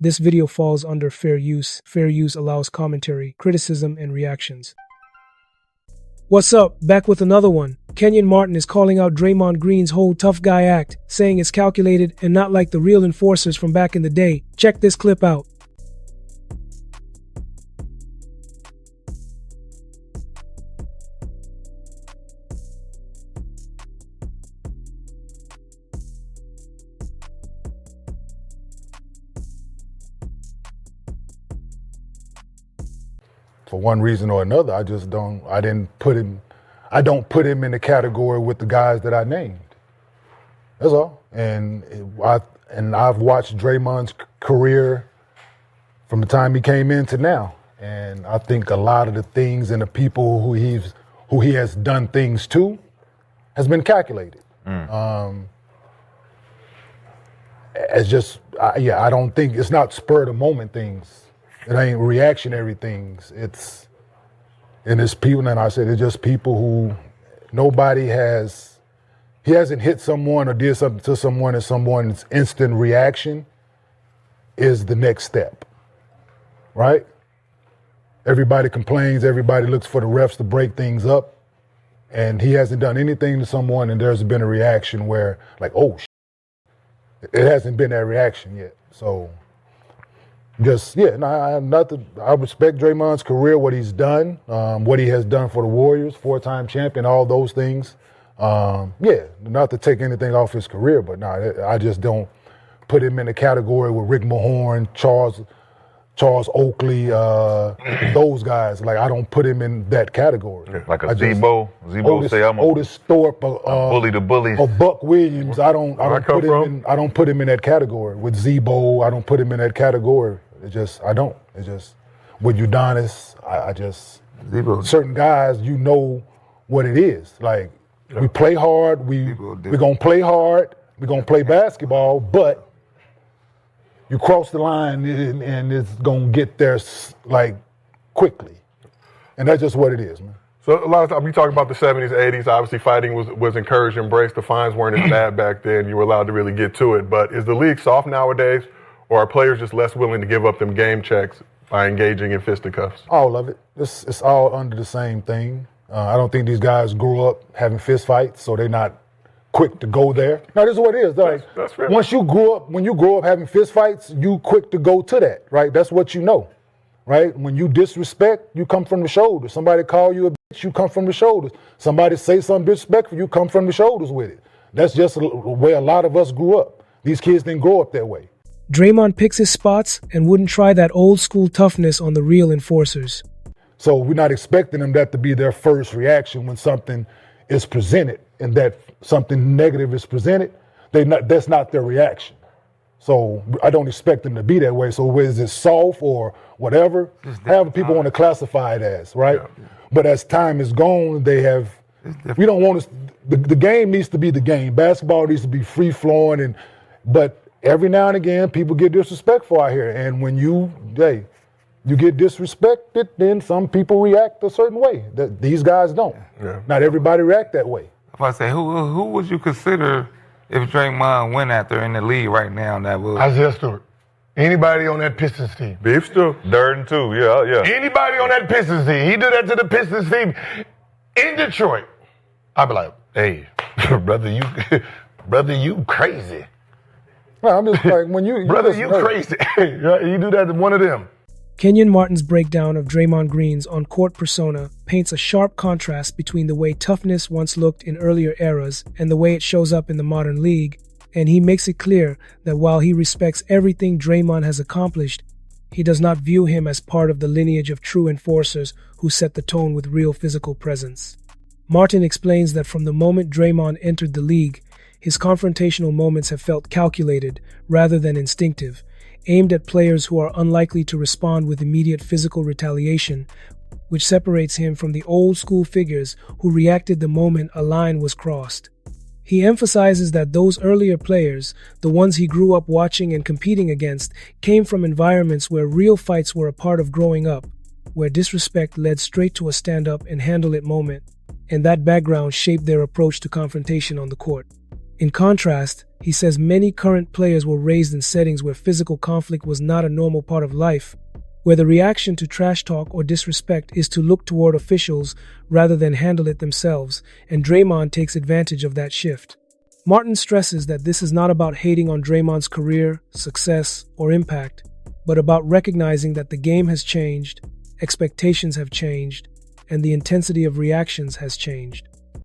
This video falls under fair use. Fair use allows commentary, criticism, and reactions. What's up? Back with another one. Kenyon Martin is calling out Draymond Green's whole tough guy act, saying it's calculated and not like the real enforcers from back in the day. Check this clip out. For one reason or another, I don't put him in the category with the guys that I named. That's all. And I've watched Draymond's career from the time he came in to now. And I think a lot of the things and the people who he has done things to has been calculated. I don't think it's not spur of the moment things. It ain't reactionary things. It's people, and I said it's just people who he hasn't hit someone or did something to someone, and someone's instant reaction is the next step, right? Everybody complains, everybody looks for the refs to break things up, and he hasn't done anything to someone, and there's been a reaction where, like, oh, it hasn't been that reaction yet, so. I respect Draymond's career, what he's done, what he has done for the Warriors, 4-time champion, all those things. Not to take anything off his career, but I just don't put him in the category with Rick Mahorn, Charles Oakley, those guys. Like, I don't put him in that category. Like a Zebo say I'm Otis Thorpe, bully the bully. Or Buck Williams. I don't put him in that category. With Zebo, I don't put him in that category. I don't. It's just with Udonis, Zebo. Certain guys, you know what it is. Like, we play hard, we're gonna play hard, we're gonna play basketball, but you cross the line and it's gonna get there like quickly. And that's just what it is, man. So a lot of times we talk about the 70s, 80s, obviously fighting was encouraged, embraced. The fines weren't as bad back then. You were allowed to really get to it. But is the league soft nowadays? Or are players just less willing to give up them game checks by engaging in fisticuffs? All of it. It's all under the same thing. I don't think these guys grew up having fist fights, so they're not quick to go there. No, this is what it is. Like, that's fair. When you grow up having fist fights, you quick to go to that, right? That's what you know, right? When you disrespect, you come from the shoulders. Somebody call you a bitch, you come from the shoulders. Somebody say something disrespectful, you come from the shoulders with it. That's just the way a lot of us grew up. These kids didn't grow up that way. Draymond picks his spots and wouldn't try that old school toughness on the real enforcers. So we're not expecting them that to be their first reaction when something is presented and that something negative is presented. That's not their reaction. So I don't expect them to be that way. So whether it's soft or whatever, however people want to classify it as, right? Yeah. But as time is gone, we don't want to, the game needs to be the game. Basketball needs to be free flowing, but every now and again, people get disrespectful out here. And when you get disrespected, then some people react a certain way. These guys don't. Yeah. Not everybody react that way. If I say, who would you consider if Draymond went after in the league right now? That would Isaiah Stewart. Anybody on that Pistons team? Beef stew. Durden too, yeah. Anybody on that Pistons team. He did that to the Pistons team in Detroit. I'd be like, hey, brother, you crazy. No, I'm just like, when you brother, you crazy. You do that to one of them. Kenyon Martin's breakdown of Draymond Green's on-court persona paints a sharp contrast between the way toughness once looked in earlier eras and the way it shows up in the modern league, and he makes it clear that while he respects everything Draymond has accomplished, he does not view him as part of the lineage of true enforcers who set the tone with real physical presence. Martin explains that from the moment Draymond entered the league, his confrontational moments have felt calculated rather than instinctive, aimed at players who are unlikely to respond with immediate physical retaliation, which separates him from the old-school figures who reacted the moment a line was crossed. He emphasizes that those earlier players, the ones he grew up watching and competing against, came from environments where real fights were a part of growing up, where disrespect led straight to a stand-up-and-handle-it moment, and that background shaped their approach to confrontation on the court. In contrast, He says many current players were raised in settings where physical conflict was not a normal part of life, where the reaction to trash talk or disrespect is to look toward officials rather than handle it themselves, and Draymond takes advantage of that shift. Martin stresses that this is not about hating on Draymond's career, success, or impact, but about recognizing that the game has changed, expectations have changed, and the intensity of reactions has changed.